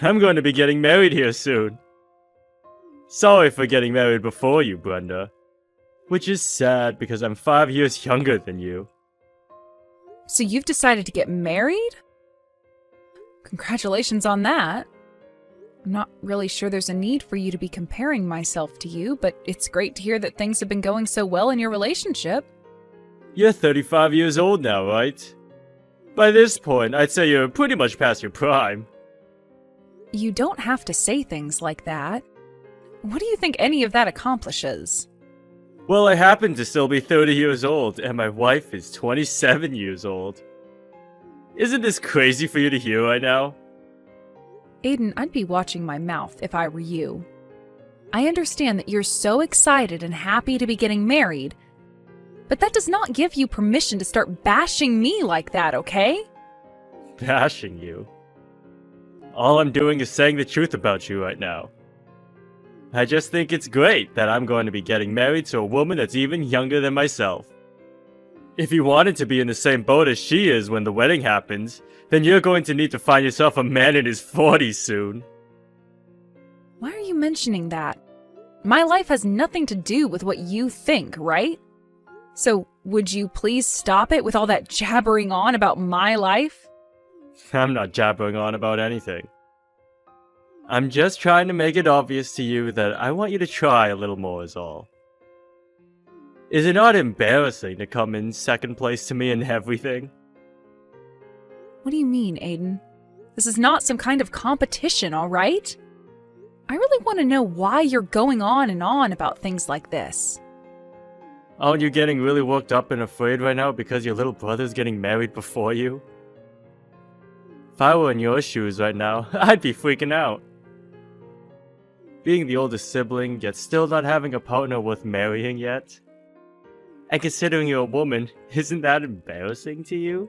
I'm going to be getting married here soon. Sorry for getting married before you, Brenda. Which is sad because I'm 5 years younger than you. So you've decided to get married? Congratulations on that. I'm not really sure there's a need for you to be comparing myself to you, but it's great to hear that things have been going so well in your relationship. You're 35 years old now, right? By this point, I'd say you're pretty much past your prime. You don't have to say things like that. What do you think any of that accomplishes? Well, I happen to still be 30 years old, and my wife is 27 years old. Isn't this crazy for you to hear right now? Aiden, I'd be watching my mouth if I were you. I understand that you're so excited and happy to be getting married, but that does not give you permission to start bashing me like that, okay? Bashing you? All I'm doing is saying the truth about you right now. I just think it's great that I'm going to be getting married to a woman that's even younger than myself. If you wanted to be in the same boat as she is when the wedding happens, then you're going to need to find yourself a man in his 40s soon. Why are you mentioning that? My life has nothing to do with what you think, right? So, would you please stop it with all that jabbering on about my life? I'm not jabbering on about anything. I'm just trying to make it obvious to you that I want you to try a little more is all. Is it not embarrassing to come in second place to me in everything? What do you mean, Aiden? This is not some kind of competition, all right? I really want to know why you're going on and on about things like this. Aren't you getting really worked up and afraid right now because your little brother's getting married before you? If I were in your shoes right now, I'd be freaking out. Being the oldest sibling, yet still not having a partner worth marrying yet? And considering you're a woman, isn't that embarrassing to you?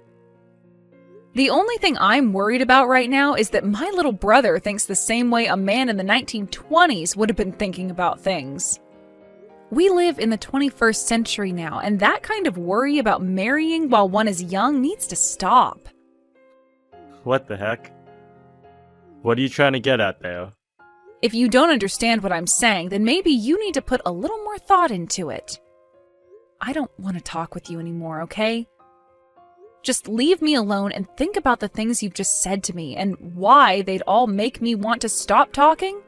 The only thing I'm worried about right now is that my little brother thinks the same way a man in the 1920s would have been thinking about things. We live in the 21st century now, and that kind of worry about marrying while one is young needs to stop. What the heck? What are you trying to get at there? If you don't understand what I'm saying, then maybe you need to put a little more thought into it. I don't want to talk with you anymore, okay? Just leave me alone and think about the things you've just said to me and why they'd all make me want to stop talking.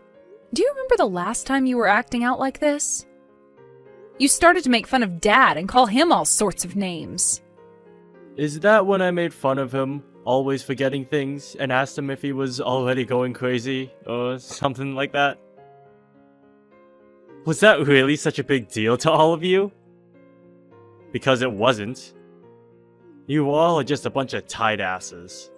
Do you remember the last time you were acting out like this? You started to make fun of Dad and call him all sorts of names. Is that when I made fun of him, always forgetting things, and asked him if he was already going crazy, or something like that? Was that really such a big deal to all of you? Because it wasn't. You all are just a bunch of tight asses.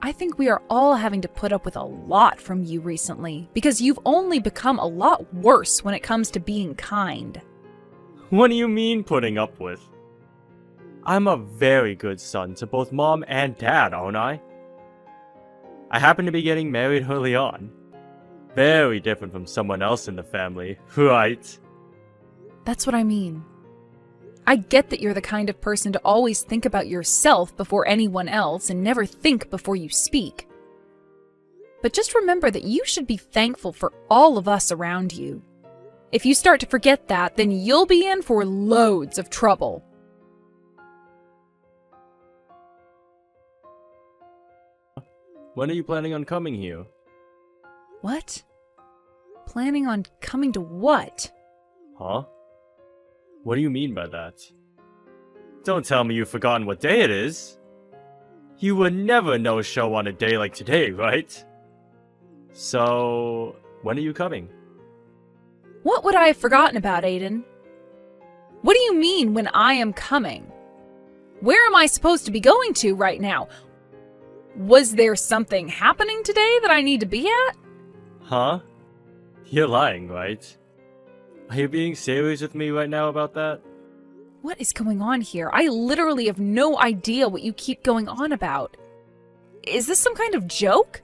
I think we are all having to put up with a lot from you recently, because you've only become a lot worse when it comes to being kind. What do you mean putting up with? I'm a very good son to both Mom and Dad, aren't I? I happen to be getting married early on. Very different from someone else in the family, right? That's what I mean. I get that you're the kind of person to always think about yourself before anyone else and never think before you speak. But just remember that you should be thankful for all of us around you. If you start to forget that, then you'll be in for loads of trouble. When are you planning on coming here? What? Planning on coming to what? Huh? What do you mean by that? Don't tell me you've forgotten what day it is. You would never no-show on a day like today, right? So, when are you coming? What would I have forgotten about, Aiden? What do you mean when I am coming? Where am I supposed to be going to right now? Was there something happening today that I need to be at? Huh? You're lying, right? Are you being serious with me right now about that? What is going on here? I literally have no idea what you keep going on about. Is this some kind of joke?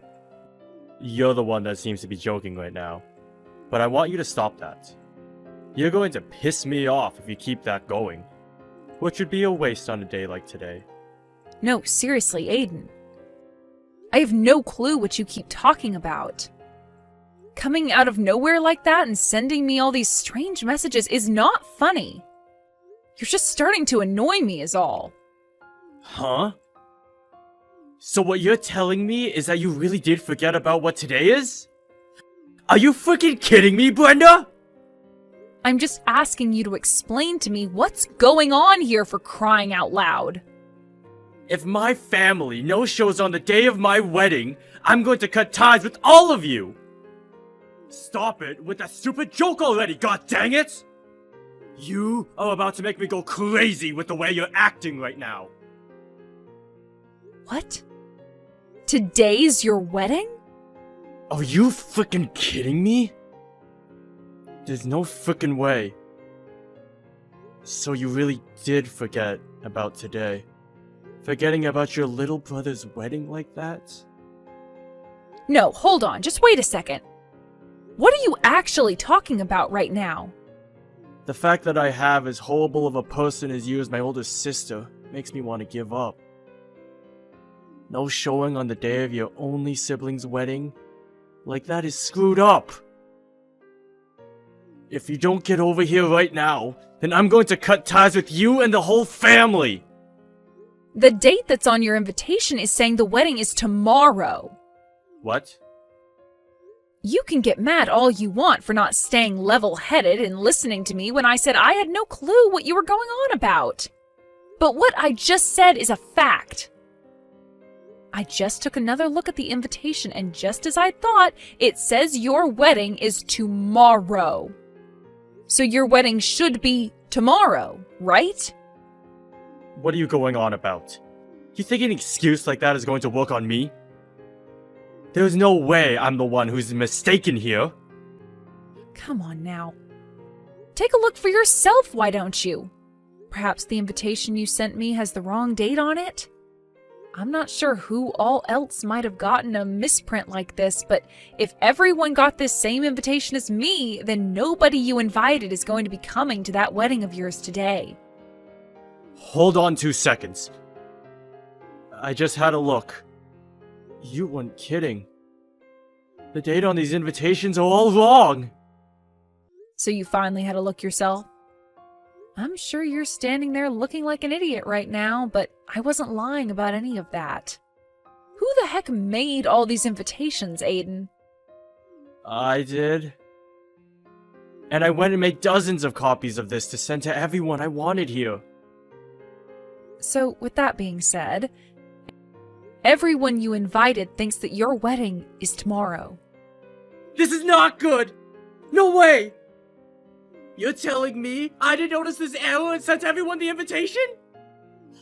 You're the one that seems to be joking right now. But I want you to stop that. You're going to piss me off if you keep that going. Which would be a waste on a day like today. No, seriously, Aiden. I have no clue what you keep talking about. Coming out of nowhere like that and sending me all these strange messages is not funny. You're just starting to annoy me is all. Huh? So what you're telling me is that you really did forget about what today is? Are you freaking kidding me, Brenda? I'm just asking you to explain to me what's going on here, for crying out loud. If my family no-shows on the day of my wedding, I'm going to cut ties with all of you! Stop it with that stupid joke already, god dang it! You are about to make me go crazy with the way you're acting right now. What? Today's your wedding? Are you freaking kidding me? There's no freaking way. So you really did forget about today? Forgetting about your little brother's wedding like that? No, hold on, just wait a second. What are you actually talking about right now? The fact that I have as horrible of a person as you as my older sister makes me want to give up. No showing on the day of your only sibling's wedding? Like that is screwed up. If you don't get over here right now, then I'm going to cut ties with you and the whole family! The date that's on your invitation is saying the wedding is tomorrow. What? You can get mad all you want for not staying level-headed and listening to me when I said I had no clue what you were going on about. But what I just said is a fact. I just took another look at the invitation, and just as I thought, it says your wedding is tomorrow. So your wedding should be tomorrow, right? What are you going on about? You think an excuse like that is going to work on me? There's no way I'm the one who's mistaken here. Come on now. Take a look for yourself, why don't you? Perhaps the invitation you sent me has the wrong date on it? I'm not sure who all else might have gotten a misprint like this, but if everyone got this same invitation as me, then nobody you invited is going to be coming to that wedding of yours today. Hold on 2 seconds. I just had a look. You weren't kidding. The date on these invitations are all wrong. So you finally had a look yourself? I'm sure you're standing there looking like an idiot right now, but I wasn't lying about any of that. Who the heck made all these invitations, Aiden? I did. And I went and made dozens of copies of this to send to everyone I wanted here. So, with that being said, everyone you invited thinks that your wedding is tomorrow. This is not good! No way! You're telling me I didn't notice this error and sent everyone the invitation?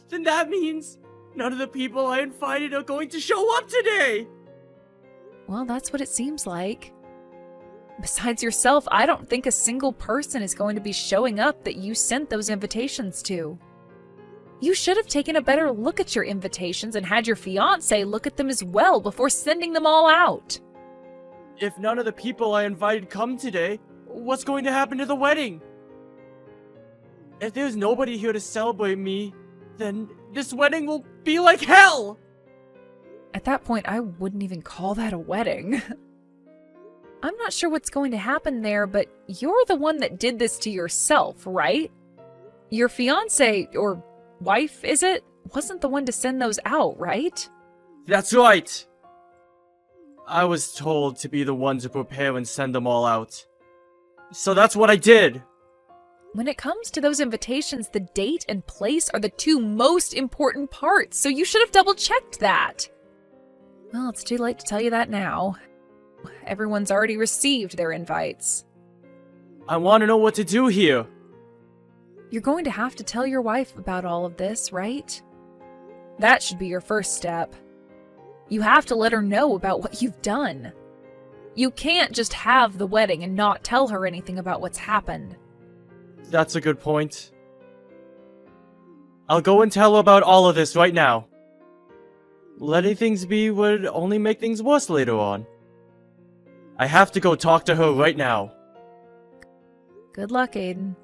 Then that means none of the people I invited are going to show up today! Well, that's what it seems like. Besides yourself, I don't think a single person is going to be showing up that you sent those invitations to. You should have taken a better look at your invitations and had your fiancé look at them as well before sending them all out. If none of the people I invited come today, what's going to happen to the wedding? If there's nobody here to celebrate me, then this wedding will be like hell! At that point, I wouldn't even call that a wedding. I'm not sure what's going to happen there, but you're the one that did this to yourself, right? Your fiancé, or wife, is it? Wasn't the one to send those out, right? That's right! I was told to be the one to prepare and send them all out. So that's what I did! When it comes to those invitations, the date and place are the two most important parts, so you should have double-checked that. Well, it's too late to tell you that now. Everyone's already received their invites. I want to know what to do here. You're going to have to tell your wife about all of this, right? That should be your first step. You have to let her know about what you've done. You can't just have the wedding and not tell her anything about what's happened. That's a good point. I'll go and tell her about all of this right now. Letting things be would only make things worse later on. I have to go talk to her right now. Good luck, Aiden.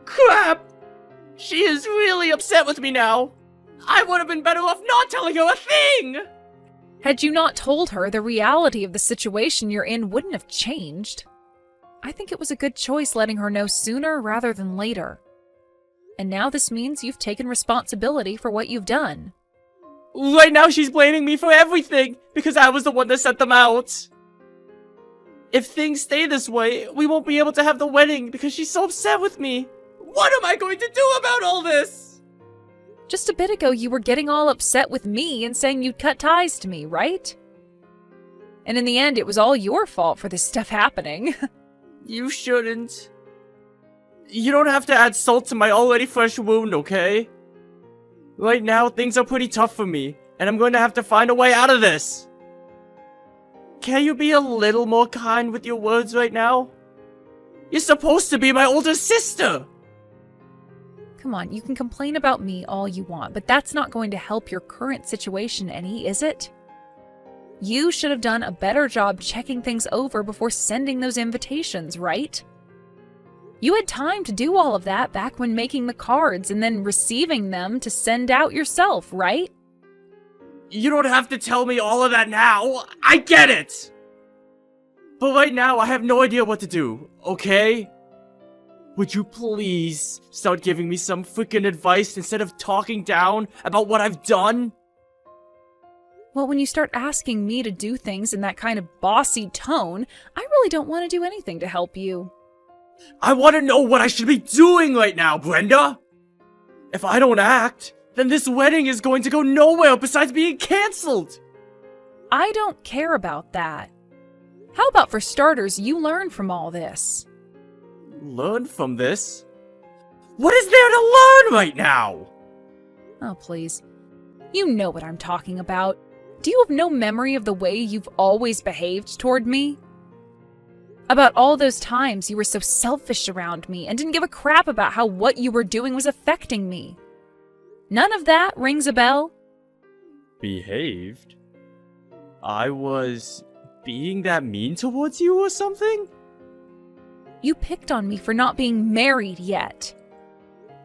Crap! She is really upset with me now. I would have been better off not telling her a thing! Had you not told her, the reality of the situation you're in wouldn't have changed. I think it was a good choice letting her know sooner rather than later. And now this means you've taken responsibility for what you've done. Right now she's blaming me for everything, because I was the one that sent them out. If things stay this way, we won't be able to have the wedding because she's so upset with me. What am I going to do about all this? Just a bit ago, you were getting all upset with me and saying you'd cut ties to me, right? And in the end, it was all your fault for this stuff happening. You shouldn't. You don't have to add salt to my already fresh wound, okay? Right now, things are pretty tough for me, and I'm going to have to find a way out of this. Can you be a little more kind with your words right now? You're supposed to be my older sister! Come on, you can complain about me all you want, but that's not going to help your current situation any, is it? You should have done a better job checking things over before sending those invitations, right? You had time to do all of that back when making the cards and then receiving them to send out yourself, right? You don't have to tell me all of that now. I get it! But right now, I have no idea what to do, okay? Would you please start giving me some freaking advice instead of talking down about what I've done? Well, when you start asking me to do things in that kind of bossy tone, I really don't want to do anything to help you. I want to know what I should be doing right now, Brenda! If I don't act, then this wedding is going to go nowhere besides being cancelled! I don't care about that. How about for starters, you learn from all this? Learn from this? What is there to learn right now? Oh, please. You know what I'm talking about. Do you have no memory of the way you've always behaved toward me? About all those times you were so selfish around me and didn't give a crap about how what you were doing was affecting me. None of that rings a bell? Behaved? I was being that mean towards you or something? You picked on me for not being married yet.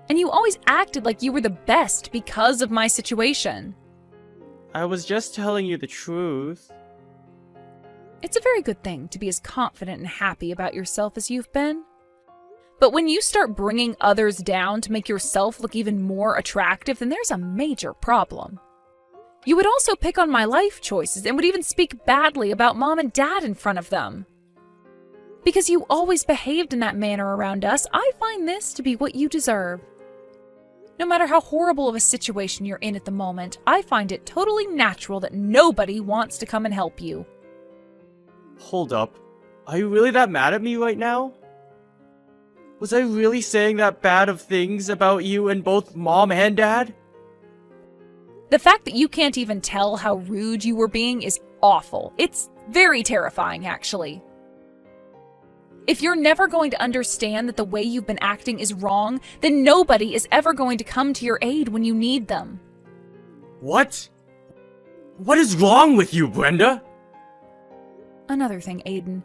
And you always acted like you were the best because of my situation. I was just telling you the truth. It's a very good thing to be as confident and happy about yourself as you've been. But when you start bringing others down to make yourself look even more attractive, then there's a major problem. You would also pick on my life choices and would even speak badly about Mom and Dad in front of them. Because you always behaved in that manner around us, I find this to be what you deserve. No matter how horrible of a situation you're in at the moment, I find it totally natural that nobody wants to come and help you. Hold up. Are you really that mad at me right now? Was I really saying that bad of things about you and both Mom and Dad? The fact that you can't even tell how rude you were being is awful. It's very terrifying, actually. If you're never going to understand that the way you've been acting is wrong, then nobody is ever going to come to your aid when you need them. What? What is wrong with you, Brenda? Another thing, Aiden.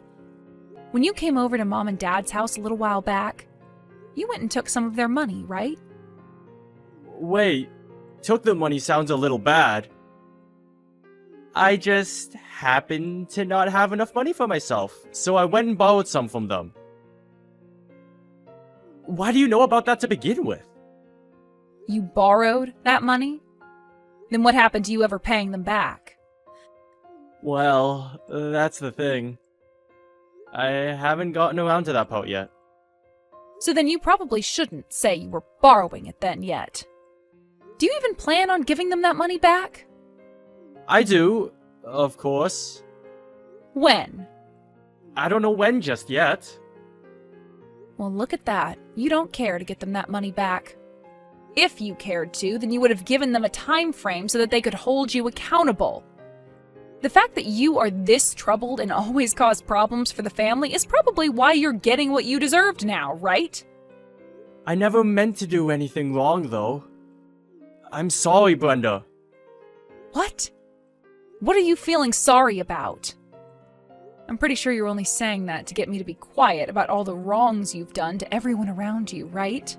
When you came over to Mom and Dad's house a little while back, you went and took some of their money, right? Wait, took the money sounds a little bad. I just happened to not have enough money for myself, so I went and borrowed some from them. Why do you know about that to begin with? You borrowed that money? Then what happened to you ever paying them back? Well, that's the thing. I haven't gotten around to that part yet. So then you probably shouldn't say you were borrowing it then yet. Do you even plan on giving them that money back? I do, of course. When? I don't know when just yet. Well, look at that. You don't care to get them that money back. If you cared to, then you would have given them a time frame so that they could hold you accountable. The fact that you are this troubled and always cause problems for the family is probably why you're getting what you deserved now, right? I never meant to do anything wrong, though. I'm sorry, Brenda. What? What are you feeling sorry about? I'm pretty sure you're only saying that to get me to be quiet about all the wrongs you've done to everyone around you, right?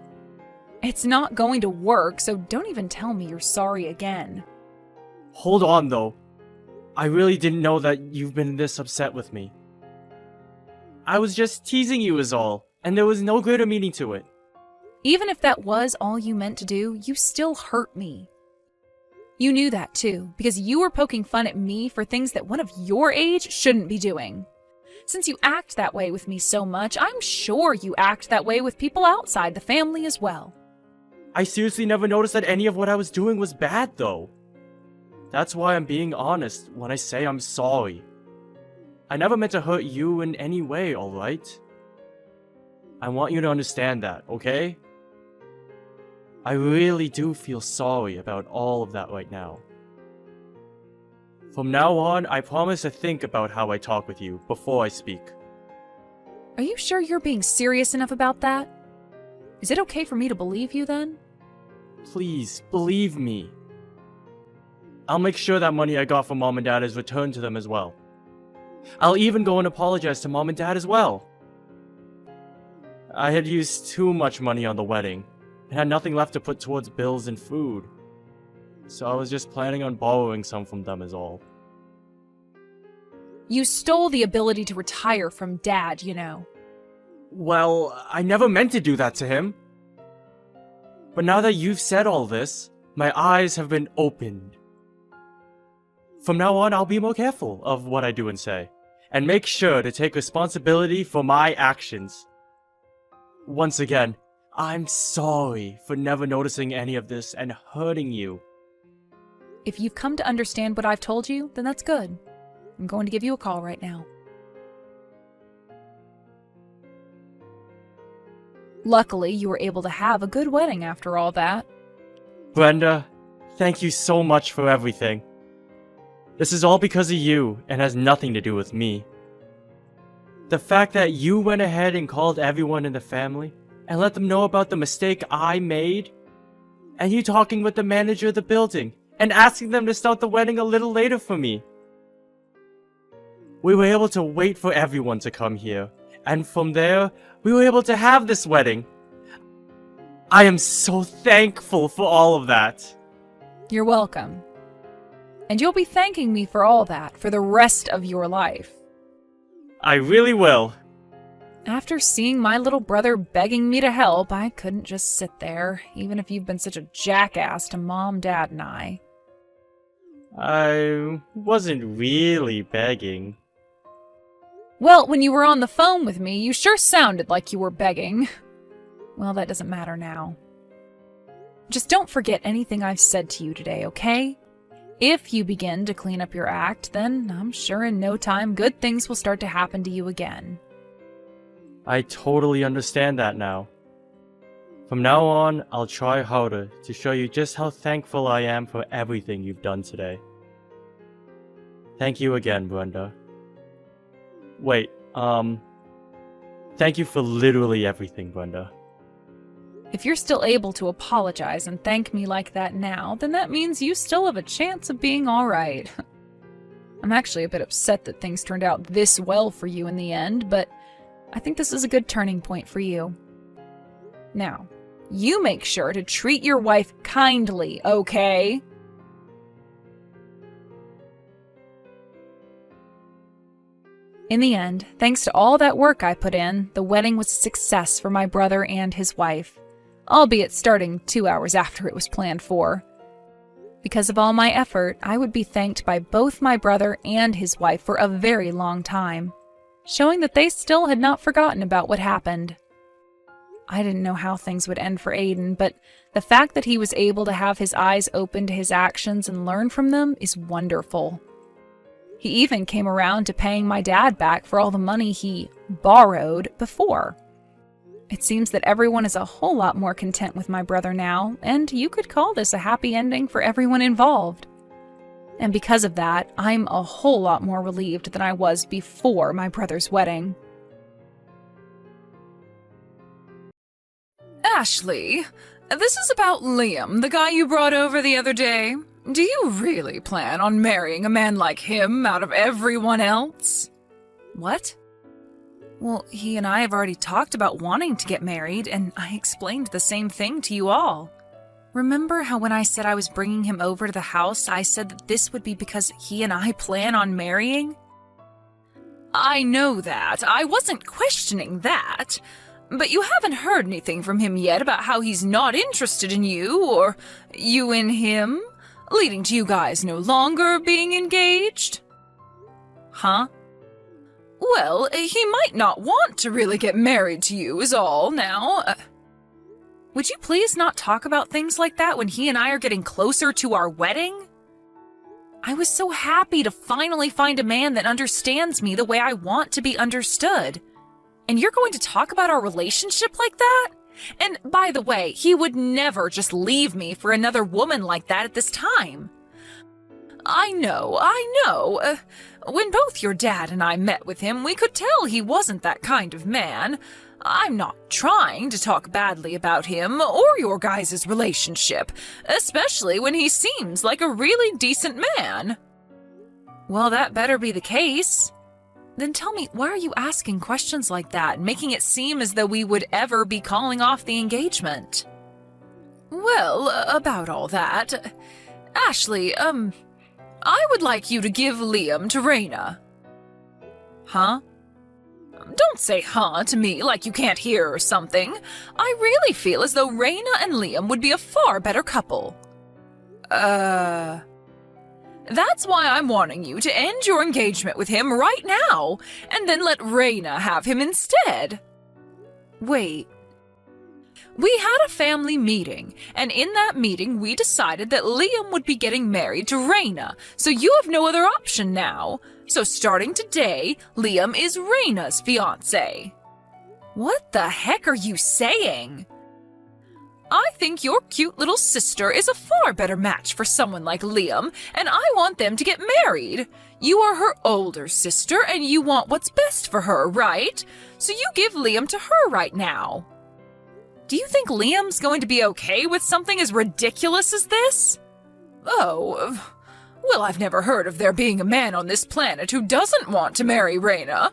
It's not going to work, so don't even tell me you're sorry again. Hold on, though. I really didn't know that you've been this upset with me. I was just teasing you is all, and there was no greater meaning to it. Even if that was all you meant to do, you still hurt me. You knew that too, because you were poking fun at me for things that one of your age shouldn't be doing. Since you act that way with me so much, I'm sure you act that way with people outside the family as well. I seriously never noticed that any of what I was doing was bad, though. That's why I'm being honest when I say I'm sorry. I never meant to hurt you in any way, alright? I want you to understand that, okay? I really do feel sorry about all of that right now. From now on, I promise to think about how I talk with you before I speak. Are you sure you're being serious enough about that? Is it okay for me to believe you then? Please, believe me. I'll make sure that money I got from Mom and Dad is returned to them as well. I'll even go and apologize to Mom and Dad as well. I had used too much money on the wedding, and had nothing left to put towards bills and food. So I was just planning on borrowing some from them is all. You stole the ability to retire from Dad, you know. Well, I never meant to do that to him. But now that you've said all this, my eyes have been opened. From now on, I'll be more careful of what I do and say, and make sure to take responsibility for my actions. Once again, I'm sorry for never noticing any of this and hurting you. If you've come to understand what I've told you, then that's good. I'm going to give you a call right now. Luckily, you were able to have a good wedding after all that. Brenda, thank you so much for everything. This is all because of you and has nothing to do with me. The fact that you went ahead and called everyone in the family and let them know about the mistake I made, and you talking with the manager of the building and asking them to start the wedding a little later for me. We were able to wait for everyone to come here, and from there, we were able to have this wedding. I am so thankful for all of that. You're welcome. And you'll be thanking me for all that for the rest of your life. I really will. After seeing my little brother begging me to help, I couldn't just sit there, even if you've been such a jackass to Mom, Dad, and I. I wasn't really begging. Well, when you were on the phone with me, you sure sounded like you were begging. Well, that doesn't matter now. Just don't forget anything I've said to you today, okay? If you begin to clean up your act, then I'm sure in no time good things will start to happen to you again. I totally understand that now. From now on, I'll try harder to show you just how thankful I am for everything you've done today. Thank you again, Brenda. Wait, thank you for literally everything, Brenda. If you're still able to apologize and thank me like that now, then that means you still have a chance of being alright. I'm actually a bit upset that things turned out this well for you in the end, but I think this is a good turning point for you. Now, you make sure to treat your wife kindly, okay? In the end, thanks to all that work I put in, the wedding was a success for my brother and his wife, albeit starting 2 hours after it was planned for. Because of all my effort, I would be thanked by both my brother and his wife for a very long time, showing that they still had not forgotten about what happened. I didn't know how things would end for Aiden, but the fact that he was able to have his eyes open to his actions and learn from them is wonderful. He even came around to paying my dad back for all the money he borrowed before. It seems that everyone is a whole lot more content with my brother now, and you could call this a happy ending for everyone involved. And because of that, I'm a whole lot more relieved than I was before my brother's wedding. Ashley, this is about Liam, the guy you brought over the other day. Do you really plan on marrying a man like him out of everyone else? What? Well, he and I have already talked about wanting to get married, and I explained the same thing to you all. Remember how when I said I was bringing him over to the house, I said that this would be because he and I plan on marrying? I know that. I wasn't questioning that. But you haven't heard anything from him yet about how he's not interested in you, or you in him, leading to you guys no longer being engaged? Huh? Well, he might not want to really get married to you is all now. Would you please not talk about things like that when he and I are getting closer to our wedding? I was so happy to finally find a man that understands me the way I want to be understood. And you're going to talk about our relationship like that? And by the way, he would never just leave me for another woman like that at this time. I know. When both your dad and I met with him, we could tell he wasn't that kind of man. I'm not trying to talk badly about him or your guys' relationship, especially when he seems like a really decent man. Well, that better be the case. Then tell me, why are you asking questions like that, making it seem as though we would ever be calling off the engagement? Well, about all that, Ashley, I would like you to give Liam to Raina. Huh? Don't say huh to me like you can't hear or something. I really feel as though Raina and Liam would be a far better couple. That's why I'm wanting you to end your engagement with him right now, and then let Raina have him instead. Wait. We had a family meeting, and in that meeting we decided that Liam would be getting married to Raina, so you have no other option now. So starting today, Liam is Raina's fiancé. What the heck are you saying? I think your cute little sister is a far better match for someone like Liam, and I want them to get married. You are her older sister, and you want what's best for her, right? So you give Liam to her right now. Do you think Liam's going to be okay with something as ridiculous as this? Oh, well, I've never heard of there being a man on this planet who doesn't want to marry Raina.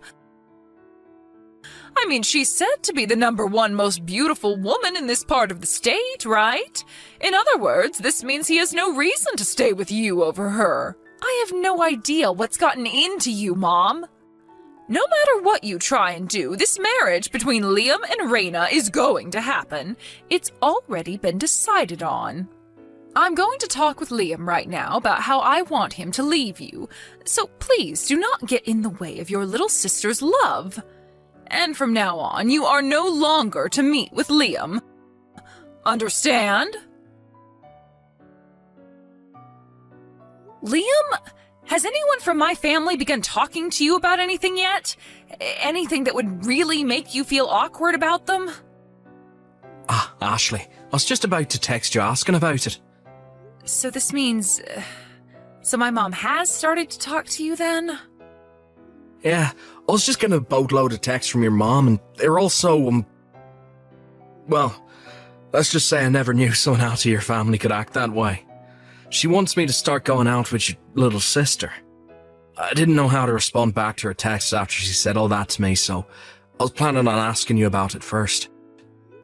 I mean, she's said to be the #1 most beautiful woman in this part of the state, right? In other words, this means he has no reason to stay with you over her. I have no idea what's gotten into you, Mom. No matter what you try and do, this marriage between Liam and Raina is going to happen. It's already been decided on. I'm going to talk with Liam right now about how I want him to leave you, so please do not get in the way of your little sister's love. And from now on, you are no longer to meet with Liam. Understand? Liam, has anyone from my family begun talking to you about anything yet? Anything that would really make you feel awkward about them? Ah, Ashley, I was just about to text you asking about it. So this means... so my mom has started to talk to you then? Yeah, I was just getting a boatload of texts from your mom, and they're all so, well, let's just say I never knew someone out of your family could act that way. She wants me to start going out with your little sister. I didn't know how to respond back to her texts after she said all that to me, so I was planning on asking you about it first.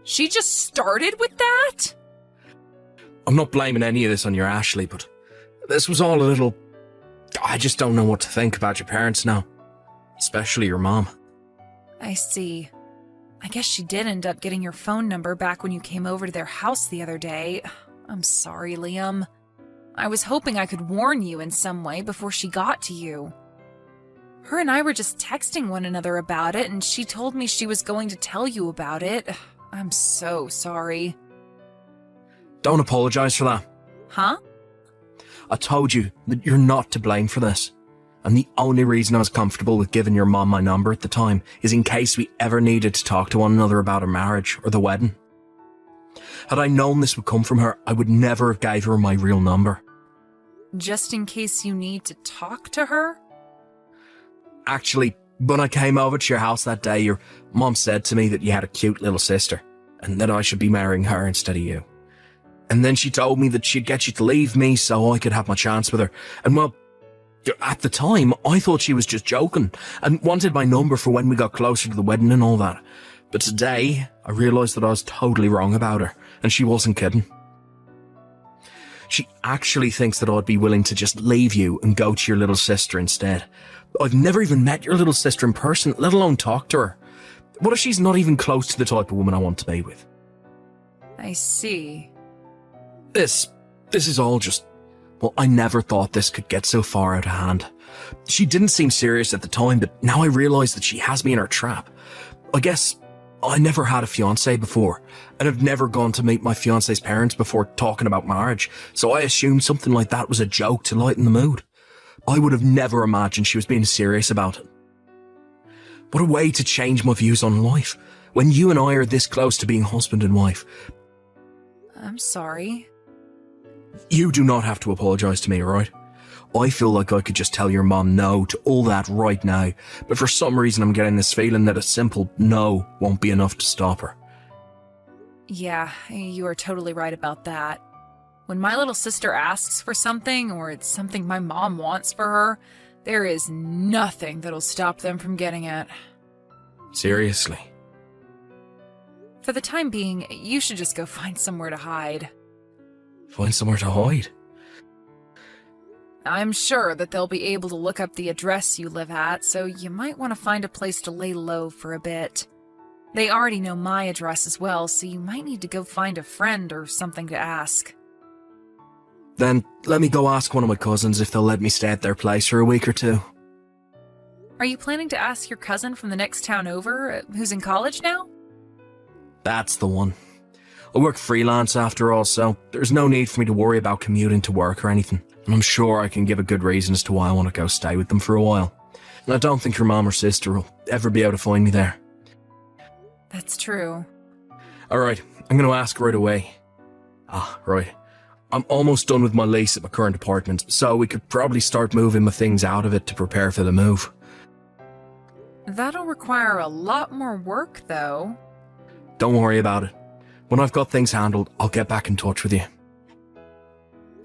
She just started with that? I'm not blaming any of this on your Ashley, but this was all a little... I just don't know what to think about your parents now. Especially your mom. I see. I guess she did end up getting your phone number back when you came over to their house the other day. I'm sorry, Liam. I was hoping I could warn you in some way before she got to you. Her and I were just texting one another about it, and she told me she was going to tell you about it. I'm so sorry. Don't apologize for that. Huh? I told you that you're not to blame for this. And the only reason I was comfortable with giving your mom my number at the time is in case we ever needed to talk to one another about our marriage or the wedding. Had I known this would come from her, I would never have gave her my real number. Just in case you need to talk to her? Actually, when I came over to your house that day, your mom said to me that you had a cute little sister, and that I should be marrying her instead of you. And then she told me that she'd get you to leave me so I could have my chance with her. And well, At the time, I thought she was just joking and wanted my number for when we got closer to the wedding and all that. But today, I realised that I was totally wrong about her, and she wasn't kidding. She actually thinks that I'd be willing to just leave you and go to your little sister instead. I've never even met your little sister in person, let alone talk to her. What if she's not even close to the type of woman I want to be with? I see. This is all just... Well, I never thought this could get so far out of hand. She didn't seem serious at the time, but now I realise that she has me in her trap. I guess I never had a fiancé before, and I've never gone to meet my fiancé's parents before talking about marriage, so I assumed something like that was a joke to lighten the mood. I would have never imagined she was being serious about it. What a way to change my views on life, when you and I are this close to being husband and wife. I'm sorry. You do not have to apologise to me, alright? I feel like I could just tell your mom no to all that right now, but for some reason I'm getting this feeling that a simple no won't be enough to stop her. Yeah, you are totally right about that. When my little sister asks for something, or it's something my mom wants for her, there is nothing that'll stop them from getting it. Seriously? For the time being, you should just go find somewhere to hide. Find somewhere to hide? I'm sure that they'll be able to look up the address you live at, so you might want to find a place to lay low for a bit. They already know my address as well, so you might need to go find a friend or something to ask. Then let me go ask one of my cousins if they'll let me stay at their place for a week or two. Are you planning to ask your cousin from the next town over, who's in college now? That's the one. I work freelance after all, so there's no need for me to worry about commuting to work or anything. And I'm sure I can give a good reason as to why I want to go stay with them for a while. And I don't think your mom or sister will ever be able to find me there. That's true. Alright, I'm going to ask right away. Right. I'm almost done with my lease at my current apartment, so we could probably start moving my things out of it to prepare for the move. That'll require a lot more work, though. Don't worry about it. When I've got things handled, I'll get back in touch with you.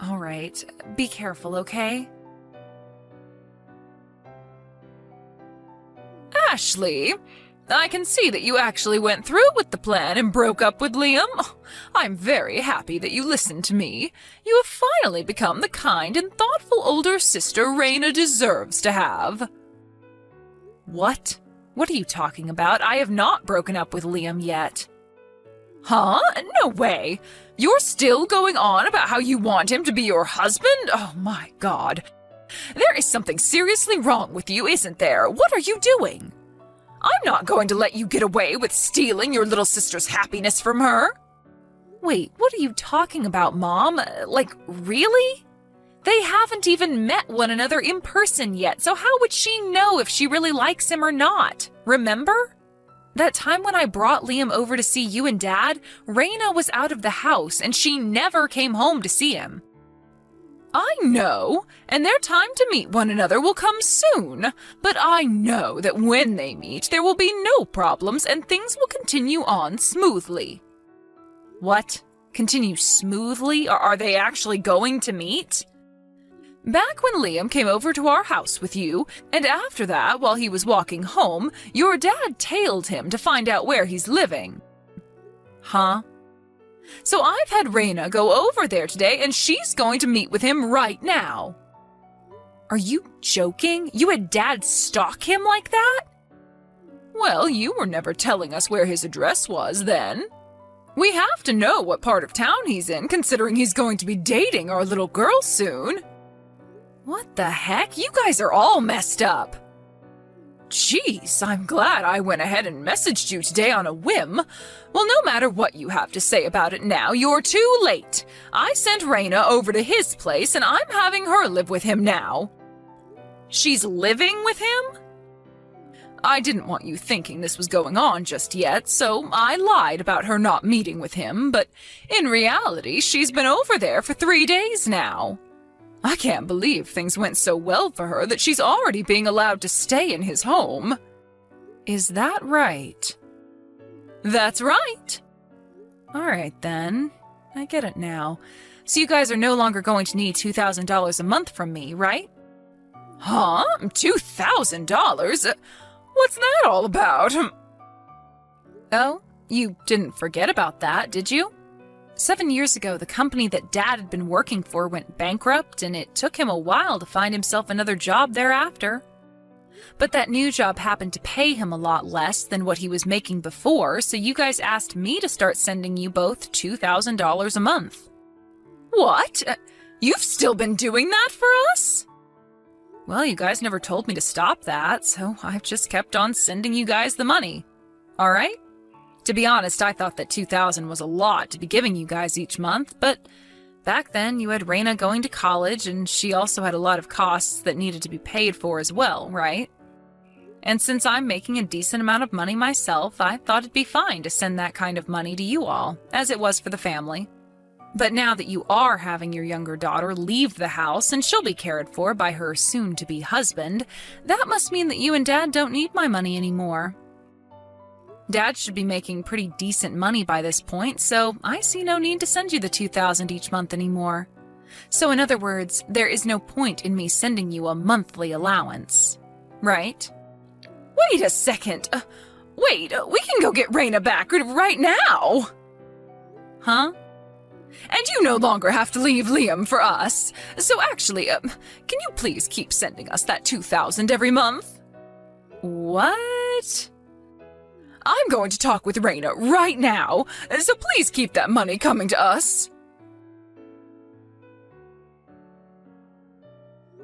All right. Be careful, okay? Ashley, I can see that you actually went through with the plan and broke up with Liam. I'm very happy that you listened to me. You have finally become the kind and thoughtful older sister Raina deserves to have. What? What are you talking about? I have not broken up with Liam yet. Huh? No way. You're still going on about how you want him to be your husband? Oh my God. There is something seriously wrong with you, isn't there? What are you doing? I'm not going to let you get away with stealing your little sister's happiness from her. Wait, what are you talking about, Mom? Like, really? They haven't even met one another in person yet, so how would she know if she really likes him or not? Remember? That time when I brought Liam over to see you and Dad, Raina was out of the house and she never came home to see him. I know, and their time to meet one another will come soon, but I know that when they meet, there will be no problems and things will continue on smoothly. What? Continue smoothly? Or are they actually going to meet? Back when Liam came over to our house with you, and after that, while he was walking home, your dad tailed him to find out where he's living. Huh? So I've had Raina go over there today, and she's going to meet with him right now. Are you joking? You had Dad stalk him like that? Well, you were never telling us where his address was then. We have to know what part of town he's in, considering he's going to be dating our little girl soon. What the heck? You guys are all messed up. Jeez, I'm glad I went ahead and messaged you today on a whim. Well, no matter what you have to say about it now, you're too late. I sent Raina over to his place, and I'm having her live with him now. She's living with him? I didn't want you thinking this was going on just yet, so I lied about her not meeting with him, but in reality, she's been over there for 3 days now. I can't believe things went so well for her that she's already being allowed to stay in his home. Is that right? That's right. All right, then. I get it now. So you guys are no longer going to need $2,000 a month from me, right? Huh? $2,000? What's that all about? Oh, you didn't forget about that, did you? 7 years ago, the company that Dad had been working for went bankrupt, and it took him a while to find himself another job thereafter. But that new job happened to pay him a lot less than what he was making before, so you guys asked me to start sending you both $2,000 a month. What? You've still been doing that for us? Well, you guys never told me to stop that, so I've just kept on sending you guys the money. All right? To be honest, I thought that $2,000 was a lot to be giving you guys each month, but back then you had Raina going to college, and she also had a lot of costs that needed to be paid for as well, right? And since I'm making a decent amount of money myself, I thought it'd be fine to send that kind of money to you all, as it was for the family. But now that you are having your younger daughter leave the house and she'll be cared for by her soon-to-be husband, that must mean that you and Dad don't need my money anymore. Dad should be making pretty decent money by this point, so I see no need to send you the $2,000 each month anymore. So in other words, there is no point in me sending you a monthly allowance. Right? Wait a second. Wait, we can go get Raina back right now. Huh? And you no longer have to leave Liam for us. So actually, can you please keep sending us that $2,000 every month? What? I'm going to talk with Raina right now, so please keep that money coming to us.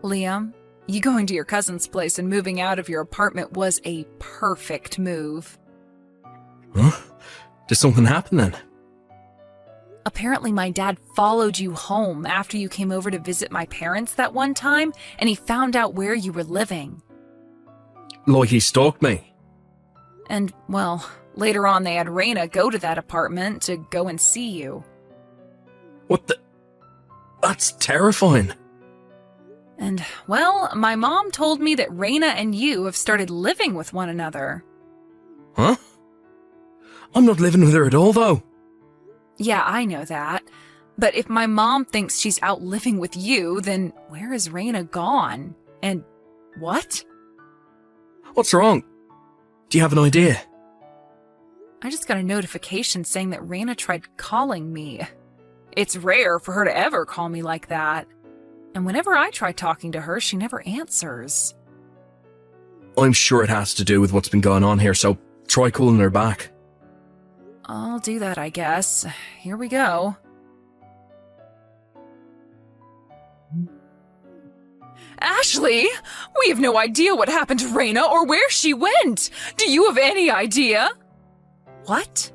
Liam, you going to your cousin's place and moving out of your apartment was a perfect move. Huh? Did something happen then? Apparently my dad followed you home after you came over to visit my parents that one time, and he found out where you were living. Like he stalked me? And, well, later on they had Raina go to that apartment to go and see you. What the... That's terrifying. And, well, my mom told me that Raina and you have started living with one another. Huh? I'm not living with her at all, though. Yeah, I know that. But if my mom thinks she's out living with you, then where is Raina gone? And what? What's wrong? Do you have an idea? I just got a notification saying that Raina tried calling me. It's rare for her to ever call me like that. And whenever I try talking to her, she never answers. I'm sure it has to do with what's been going on here, so try calling her back. I'll do that, I guess. Here we go. Ashley! We have no idea what happened to Raina or where she went! Do you have any idea? What?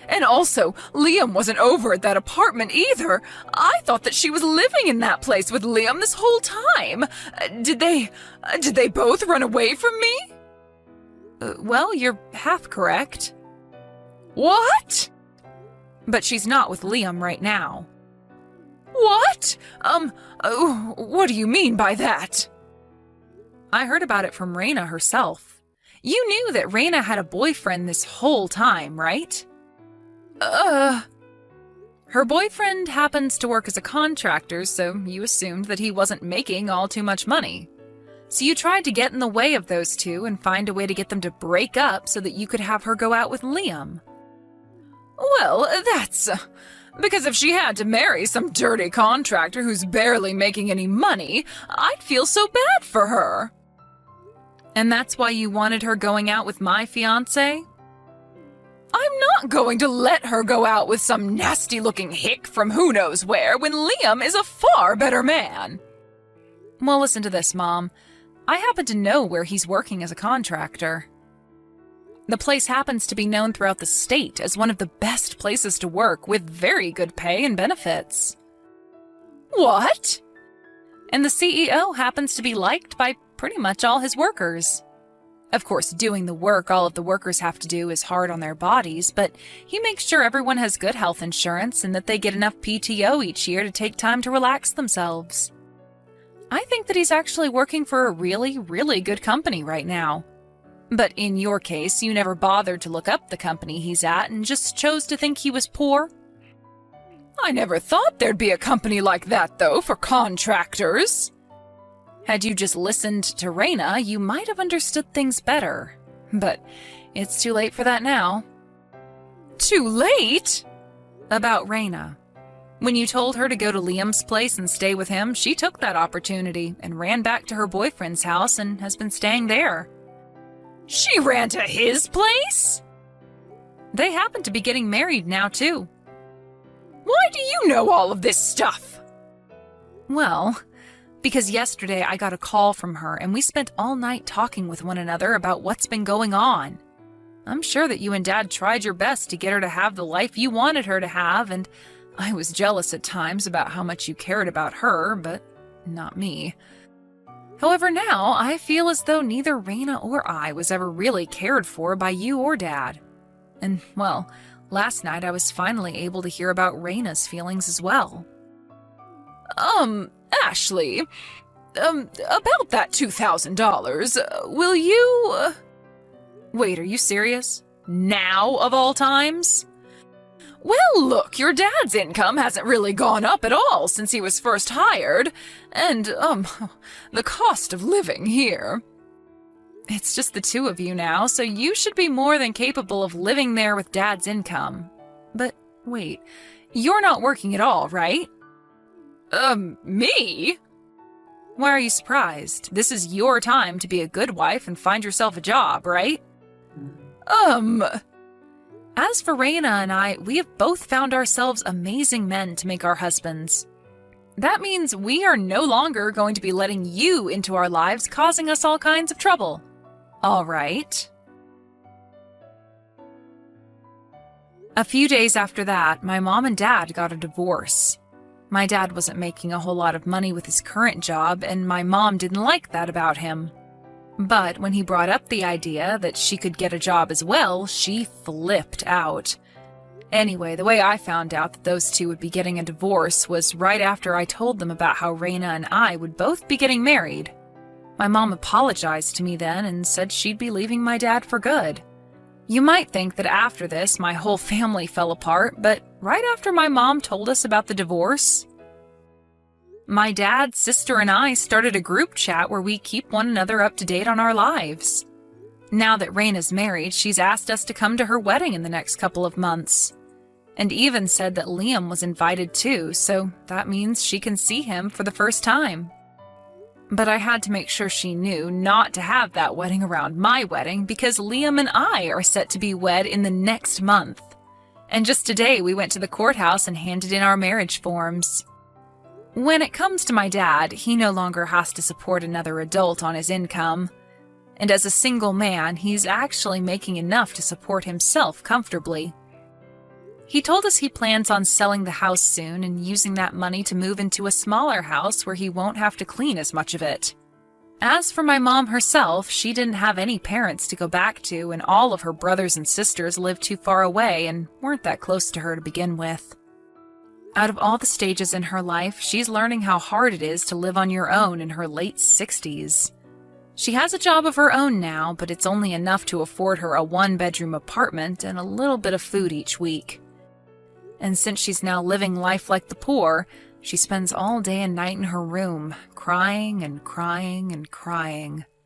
And also, Liam wasn't over at that apartment either. I thought that she was living in that place with Liam this whole time. Did they both run away from me? Well, you're half correct. What? But she's not with Liam right now. What? What do you mean by that? I heard about it from Raina herself. You knew that Raina had a boyfriend this whole time, right? Her boyfriend happens to work as a contractor, so you assumed that he wasn't making all too much money. So you tried to get in the way of those two and find a way to get them to break up so that you could have her go out with Liam. Well, that's... because if she had to marry some dirty contractor who's barely making any money, I'd feel so bad for her. And that's why you wanted her going out with my fiancé? I'm not going to let her go out with some nasty-looking hick from who knows where when Liam is a far better man. Well, listen to this, Mom. I happen to know where he's working as a contractor. The place happens to be known throughout the state as one of the best places to work with very good pay and benefits. What? And the CEO happens to be liked by pretty much all his workers. Of course, doing the work all of the workers have to do is hard on their bodies, but he makes sure everyone has good health insurance and that they get enough PTO each year to take time to relax themselves. I think that he's actually working for a really, really good company right now. But in your case, you never bothered to look up the company he's at and just chose to think he was poor. I never thought there'd be a company like that, though, for contractors. Had you just listened to Raina, you might have understood things better. But it's too late for that now. Too late? About Raina. When you told her to go to Liam's place and stay with him, she took that opportunity and ran back to her boyfriend's house and has been staying there. She ran to his place? They happen to be getting married now, too. Why do you know all of this stuff? Well, because yesterday I got a call from her and we spent all night talking with one another about what's been going on. I'm sure that you and Dad tried your best to get her to have the life you wanted her to have, and I was jealous at times about how much you cared about her, but not me. However, now I feel as though neither Raina or I was ever really cared for by you or Dad. And, well, last night I was finally able to hear about Raina's feelings as well. Ashley, about that $2,000, will you, Wait, are you serious? Now of all times? Well, look, your dad's income hasn't really gone up at all since he was first hired, and, the cost of living here. It's just the two of you now, so you should be more than capable of living there with Dad's income. But wait, you're not working at all, right? Me? Why are you surprised? This is your time to be a good wife and find yourself a job, right? As for Raina and I, we have both found ourselves amazing men to make our husbands. That means we are no longer going to be letting you into our lives, causing us all kinds of trouble. All right. A few days after that, my mom and dad got a divorce. My dad wasn't making a whole lot of money with his current job, and my mom didn't like that about him. But when he brought up the idea that she could get a job as well, she flipped out. Anyway, the way I found out that those two would be getting a divorce was right after I told them about how Raina and I would both be getting married. My mom apologized to me then and said she'd be leaving my dad for good. You might think that after this, my whole family fell apart, but right after my mom told us about the divorce, my dad, sister, and I started a group chat where we keep one another up to date on our lives. Now that Raina's married, she's asked us to come to her wedding in the next couple of months. And even said that Liam was invited too, so that means she can see him for the first time. But I had to make sure she knew not to have that wedding around my wedding because Liam and I are set to be wed in the next month. And just today we went to the courthouse and handed in our marriage forms. When it comes to my dad, he no longer has to support another adult on his income. And as a single man, he's actually making enough to support himself comfortably. He told us he plans on selling the house soon and using that money to move into a smaller house where he won't have to clean as much of it. As for my mom herself, she didn't have any parents to go back to, and all of her brothers and sisters lived too far away and weren't that close to her to begin with. Out of all the stages in her life, she's learning how hard it is to live on your own in her late 60s. She has a job of her own now, but it's only enough to afford her a one-bedroom apartment and a little bit of food each week. And since she's now living life like the poor, she spends all day and night in her room, crying and crying and crying.